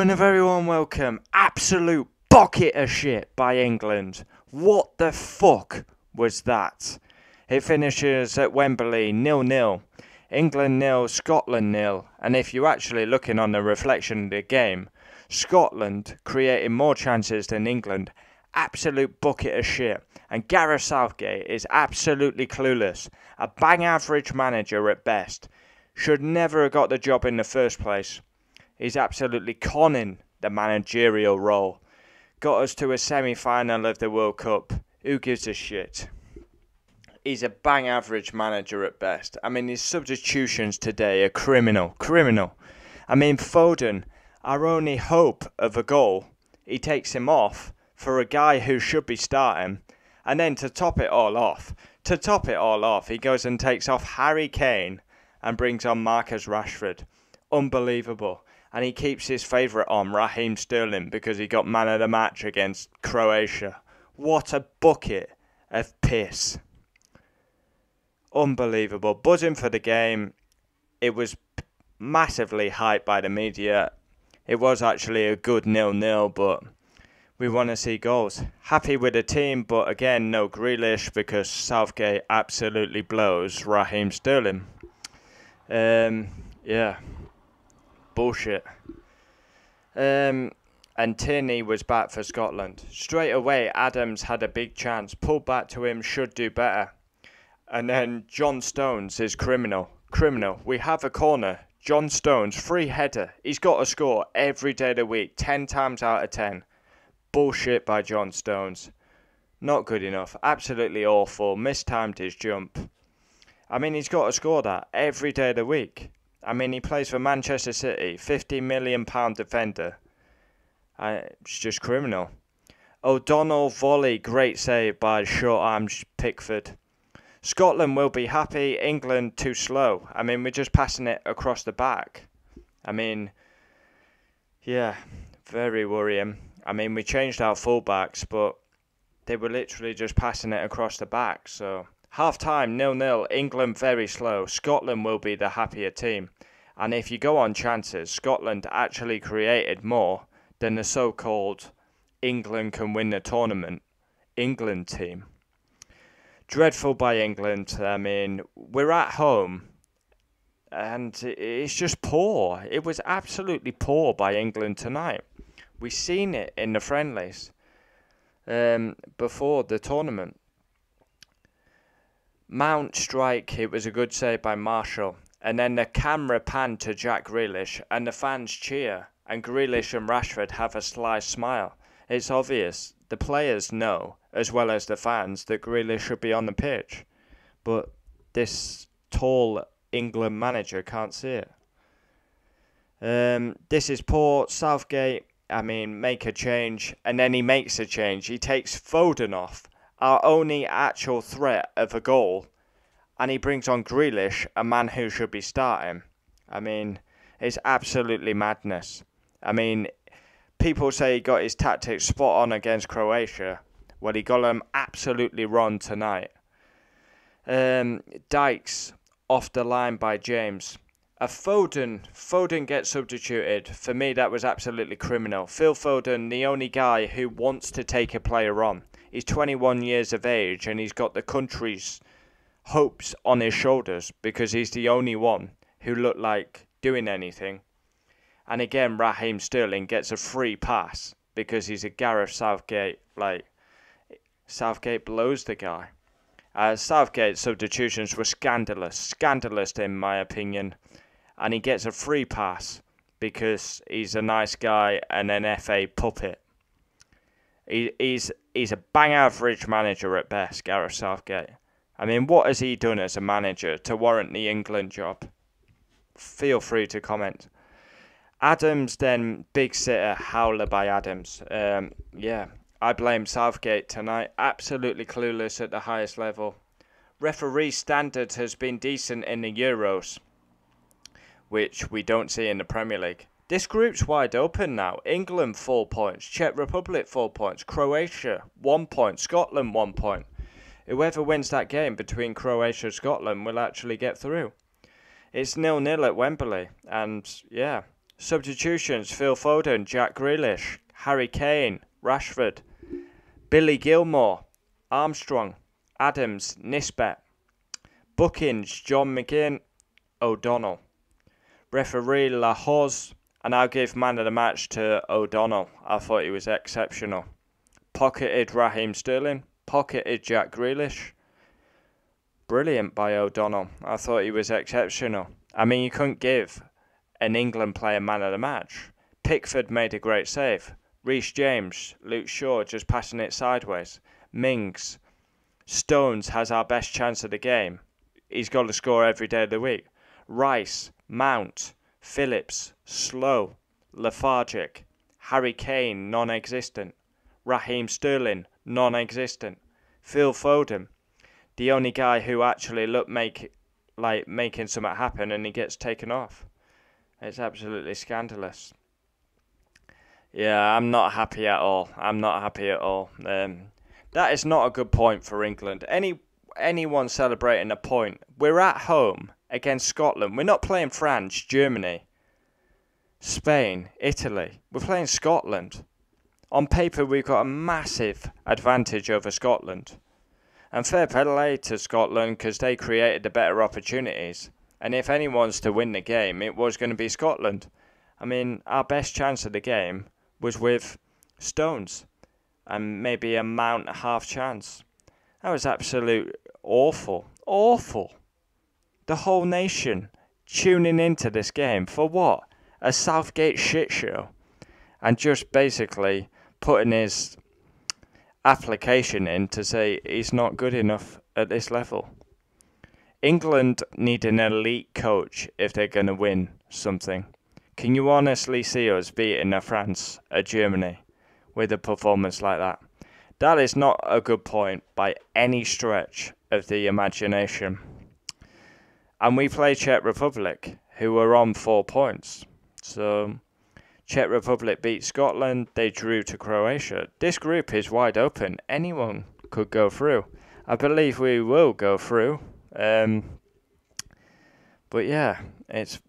And a very warm welcome. Absolute bucket of shit by England. What the fuck was that? It finishes at Wembley 0-0. England 0, Scotland 0. And if you're actually looking on the reflection of the game, Scotland created more chances than England. Absolute bucket of shit. And Gareth Southgate is absolutely clueless. A bang average manager at best. Should never have got the job in the first place. He's absolutely conning the managerial role. Got us to a semi-final of the World Cup. Who gives a shit? He's a bang average manager at best. I mean, his substitutions today are criminal. I mean, Foden, our only hope of a goal, he takes him off for a guy who should be starting. And then to top it all off, he goes and takes off Harry Kane and brings on Marcus Rashford. Unbelievable. And he keeps his favourite on, Raheem Sterling, because he got man of the match against Croatia. What a bucket of piss. Unbelievable. Buzzing for the game. It was massively hyped by the media. It was actually a good 0-0, but we want to see goals. Happy with the team, but again, no Grealish because Southgate absolutely blows Raheem Sterling. Yeah. Bullshit. And Tierney was back for Scotland. Straight away, Adams had a big chance. Pulled back to him, should do better. And then John Stones is criminal. We have a corner. John Stones, free header. He's got to score every day of the week, 10 times out of 10. Bullshit by John Stones. Not good enough. Absolutely awful. Mistimed his jump. I mean, he's got to score that every day of the week. I mean, he plays for Manchester City, £50 million defender. It's just criminal. O'Donnell volley, great save by short-arm Pickford. Scotland will be happy, England too slow. I mean, we're just passing it across the back. I mean, yeah, very worrying. I mean, we changed our fullbacks, but they were literally just passing it across the back, so... Half-time, 0-0, England very slow. Scotland will be the happier team. And if you go on chances, Scotland actually created more than the so-called England can win the tournament England team. Dreadful by England. I mean, we're at home and it's just poor. It was absolutely poor by England tonight. We've seen it in the friendlies before the tournament. Mount strike, it was a good save by Marshall. And then the camera panned to Jack Grealish and the fans cheer. And Grealish and Rashford have a sly smile. It's obvious. The players know, as well as the fans, that Grealish should be on the pitch. But this tall England manager can't see it. This is poor. Southgate, I mean, make a change. And then he makes a change. He takes Foden off. Our only actual threat of a goal, and he brings on Grealish, a man who should be starting. I mean, it's absolutely madness. I mean, people say he got his tactics spot on against Croatia. Well, he got them absolutely wrong tonight. Dykes off the line by James. Foden gets substituted. For me, that was absolutely criminal. Phil Foden, the only guy who wants to take a player on. He's 21 years of age and he's got the country's hopes on his shoulders because he's the only one who looked like doing anything. And again, Raheem Sterling gets a free pass because he's a Gareth Southgate. Southgate blows the guy. Southgate's substitutions were scandalous in my opinion. And he gets a free pass because he's a nice guy and an FA puppet. He's a bang average manager at best, Gareth Southgate. I mean, what has he done as a manager to warrant the England job? Feel free to comment. Adams then, big sitter, howler by Adams. I blame Southgate tonight. Absolutely clueless at the highest level. Referee standard has been decent in the Euros, which we don't see in the Premier League. This group's wide open now. England 4 points, Czech Republic 4 points, Croatia 1 point, Scotland 1 point. Whoever wins that game between Croatia and Scotland will actually get through. It's 0-0 at Wembley, and yeah, Substitutions: Phil Foden, Jack Grealish, Harry Kane, Rashford, Billy Gilmore, Armstrong, Adams, Nisbet. Bookings: John McGinn, O'Donnell. Referee La Hoz, and I'll give man of the match to O'Donnell. I thought he was exceptional. Pocketed Raheem Sterling, pocketed Jack Grealish. Brilliant by O'Donnell. I thought he was exceptional. I mean, you couldn't give an England player man of the match. Pickford made a great save. Reece James, Luke Shaw just passing it sideways. Mings. Stones has our best chance of the game. He's got to score every day of the week. Rice, Mount, Phillips, slow, lethargic. Harry Kane, non-existent. Raheem Sterling, non-existent. Phil Foden, the only guy who actually looked making something happen, and he gets taken off. It's absolutely scandalous. Yeah, I'm not happy at all. That is not a good point for England. Anyone celebrating a point. We're at home against Scotland. We're not playing France, Germany, Spain, Italy. We're playing Scotland. On paper, we've got a massive advantage over Scotland. And fair play to Scotland because they created the better opportunities. And if anyone's to win the game, it was going to be Scotland. I mean, our best chance of the game was with Stones. And maybe a Mount half chance. That was absolute awful. Awful. The whole nation tuning into this game for what? A Southgate shit show. And just basically putting his application in to say he's not good enough at this level. England need an elite coach if they're going to win something. Can you honestly see us beating a France, a Germany, with a performance like that? That is not a good point by any stretch of the imagination. And we play Czech Republic, who are on 4 points. So Czech Republic beat Scotland, they drew to Croatia. This group is wide open. Anyone could go through. I believe we will go through. But yeah, it's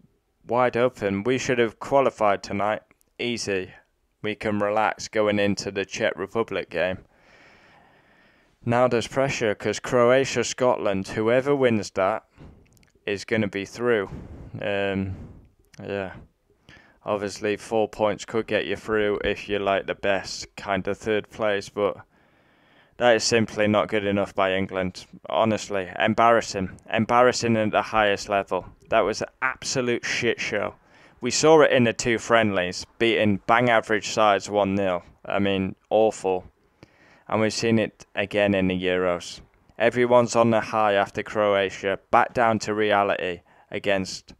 wide open. We should have qualified tonight. Easy. We can relax going into the Czech Republic game. Now there's pressure because Croatia, Scotland, whoever wins that is going to be through. Yeah. Obviously, 4 points could get you through if you're like the best kind of third place, but that is simply not good enough by England. Honestly, embarrassing. Embarrassing at the highest level. That was an absolute shit show. We saw it in the two friendlies, beating bang average sides 1-0. I mean, awful. And we've seen it again in the Euros. Everyone's on the high after Croatia, back down to reality against,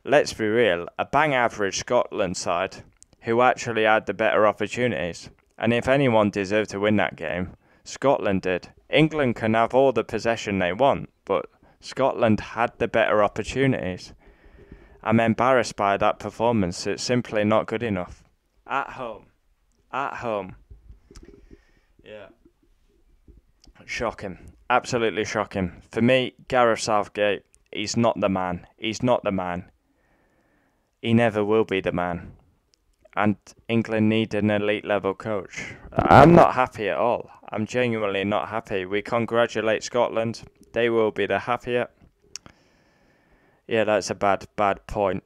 let's be real, a bang average Scotland side who actually had the better opportunities. And if anyone deserved to win that game, Scotland did. England can have all the possession they want, but Scotland had the better opportunities. I'm embarrassed by that performance. It's simply not good enough. At home. Yeah. Shocking. Absolutely shocking. For me, Gareth Southgate, he's not the man. He's not the man. He never will be the man. And England need an elite level coach. I'm not happy at all. I'm genuinely not happy. We congratulate Scotland. They will be the happier. Yeah, that's a bad point.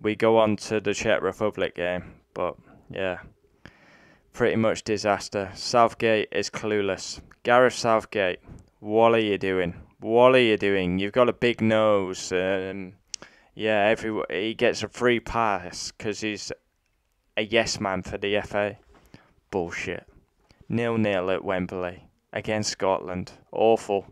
We go on to the Czech Republic game. But, yeah. Pretty much disaster. Southgate is clueless. Gareth Southgate, what are you doing? What are you doing? You've got a big nose. Yeah, he gets a free pass because he's a yes man for the FA. Bullshit. 0-0 at Wembley against Scotland. Awful.